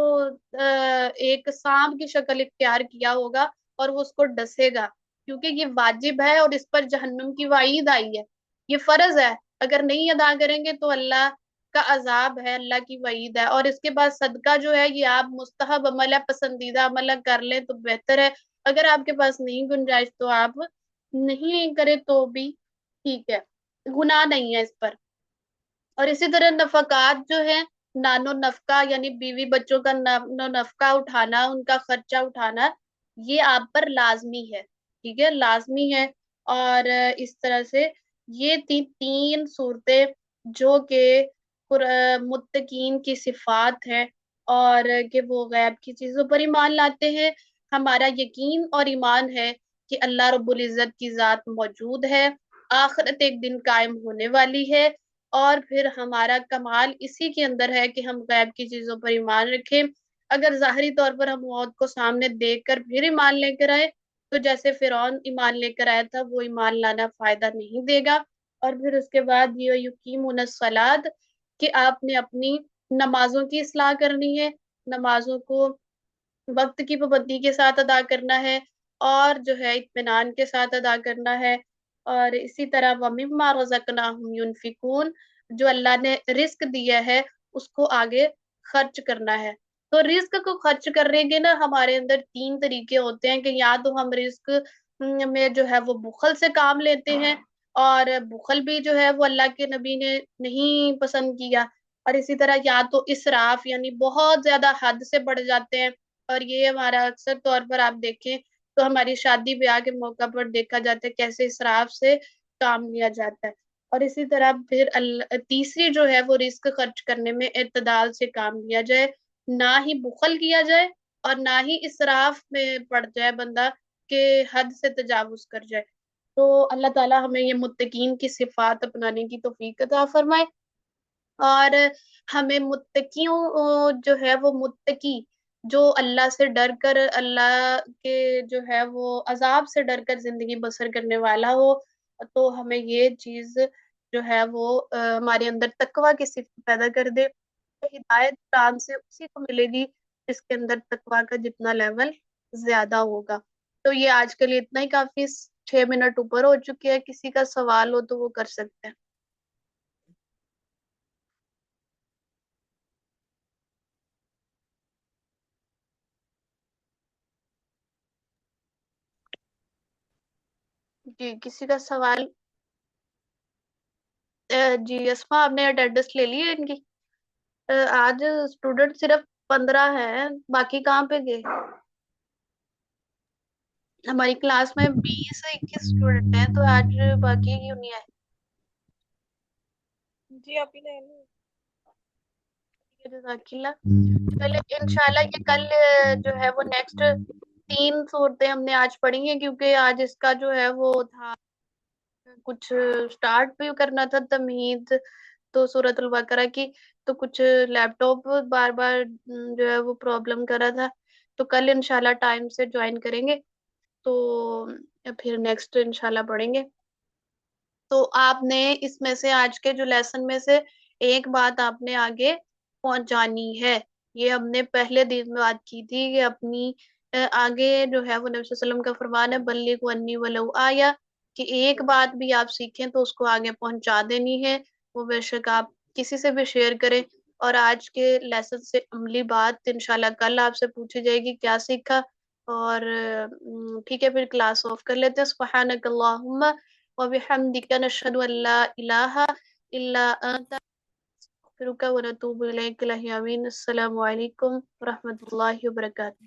Speaker 1: ایک سانپ کی شکل اختیار کیا ہوگا اور وہ اس کو ڈسے گا، کیونکہ یہ واجب ہے اور اس پر جہنم کی وعید آئی ہے. یہ فرض ہے، اگر نہیں ادا کریں گے تو اللہ کا عذاب ہے، اللہ کی وعید ہے. اور اس کے بعد صدقہ جو ہے یہ آپ مستحب عمل ہے، پسندیدہ عمل ہے، کر لیں تو بہتر ہے. اگر آپ کے پاس نہیں گنجائش تو آپ نہیں کریں تو بھی ٹھیک ہے، گناہ نہیں ہے اس پر. اور اسی طرح نفقات جو ہے، نانو نفقہ یعنی بیوی بچوں کا نانو نفقہ اٹھانا، ان کا خرچہ اٹھانا، یہ آپ پر لازمی ہے، ٹھیک ہے، لازمی ہے. اور اس طرح سے یہ تین صورتیں جو کہ متقین کی صفات ہے، اور کہ وہ غیب کی چیزوں پر ایمان لاتے ہیں. ہمارا یقین اور ایمان ہے کہ اللہ رب العزت کی ذات موجود ہے، آخرت ایک دن قائم ہونے والی ہے. اور پھر ہمارا کمال اسی کے اندر ہے کہ ہم غیب کی چیزوں پر ایمان رکھیں. اگر ظاہری طور پر ہم موت کو سامنے دیکھ کر پھر ایمان لے کر آئے تو جیسے فرعون ایمان لے کر آیا تھا وہ ایمان لانا فائدہ نہیں دے گا. اور پھر اس کے بعد یہ یقیمون الصلاۃ کہ آپ نے اپنی نمازوں کی اصلاح کرنی ہے، نمازوں کو وقت کی پابندی کے ساتھ ادا کرنا ہے، اور جو ہے اطمینان کے ساتھ ادا کرنا ہے. اور اسی طرح وَمِمَّا رَزَقْنَاهُمْ يُنْفِقُونَ جو اللہ نے رزق دیا ہے اس کو آگے خرچ کرنا ہے. تو رزق کو خرچ کرنے کے نا ہمارے اندر تین طریقے ہوتے ہیں کہ یا تو ہم رزق میں جو ہے وہ بخل سے کام لیتے ہیں، اور بخل بھی جو ہے وہ اللہ کے نبی نے نہیں پسند کیا. اور اسی طرح یا تو اسراف یعنی بہت زیادہ حد سے بڑھ جاتے ہیں، اور یہ ہمارا اکثر طور پر آپ دیکھیں تو ہماری شادی بیاہ کے موقع پر دیکھا جاتا ہے کیسے اسراف سے کام لیا جاتا ہے. اور اسی طرح پھر تیسری جو ہے وہ رزق خرچ کرنے میں اعتدال سے کام لیا جائے، نہ ہی بخل کیا جائے اور نہ ہی اسراف میں پڑ جائے بندہ کہ حد سے تجاوز کر جائے. تو اللہ تعالی ہمیں یہ متقین کی صفات اپنانے کی توفیق عطا فرمائے، اور ہمیں متقیوں جو ہے وہ متقی جو اللہ سے ڈر کر، اللہ کے جو ہے وہ عذاب سے ڈر کر زندگی بسر کرنے والا ہو. تو ہمیں یہ چیز جو ہے وہ ہمارے اندر تقوی کی صفت پیدا کر دے. ہدایت قرآن سے اسی کو ملے گی جس کے اندر تقوی کا جتنا لیول زیادہ ہوگا. تو یہ آج کے لیے اتنا ہی کافی، 6 منٹ اوپر ہو چکے ہیں. کسی کا سوال ہو تو وہ کر سکتے ہیں. جی کسی کا سوال؟ جی اسما آپ نے اٹینڈنس لے لی ہے ان کی؟ آج اسٹوڈنٹ صرف 15 ہیں، باقی کہاں پہ گئے؟ ہماری کلاس میں 20 سے 21 اسٹوڈنٹ ہیں تو آج باقی کیوں نہیں آئے؟
Speaker 2: جی آپ ہی لے لیں.
Speaker 1: جزاک اللہ. چلے انشاءاللہ یہ کل جو ہے وہ نیکسٹ 3 صورتیں ہم نے آج پڑھی ہیں، کیونکہ آج اس کا جو ہے وہ تھا کچھ سٹارٹ بھی کرنا تھا تمہید تو سورۃ البقرہ کی، تو کچھ لیپ ٹاپ بار بار جو ہے وہ پرابلم کر رہا تھا. تو کل انشاءاللہ ٹائم سے جوائن کریں گے تو پھر نیکسٹ انشاءاللہ پڑھیں گے. تو آپ نے اس میں سے آج کے جو لیسن میں سے ایک بات آپ نے آگے پہنچانی ہے. یہ ہم نے پہلے دن میں بات کی تھی کہ اپنی آگے جو ہے وہ نبی صلی اللہ علیہ وسلم کا فرمان ہے بلغوا عنی ولو آیا، کہ ایک بات بھی آپ سیکھیں تو اس کو آگے پہنچا دینی ہے، وہ بے شک آپ کسی سے بھی شیئر کریں. اور آج کے لیسن سے عملی بات انشاءاللہ کل آپ سے پوچھی جائے گی کیا سیکھا. اور ٹھیک ہے پھر کلاس آف کر لیتے ہیں. سبحانک اللہم وبحمدک نشہد ان لا الہ الا انت نستغفرک ونتوب الیک. الہی آمین. السلام علیکم ورحمۃ اللہ وبرکاتہ.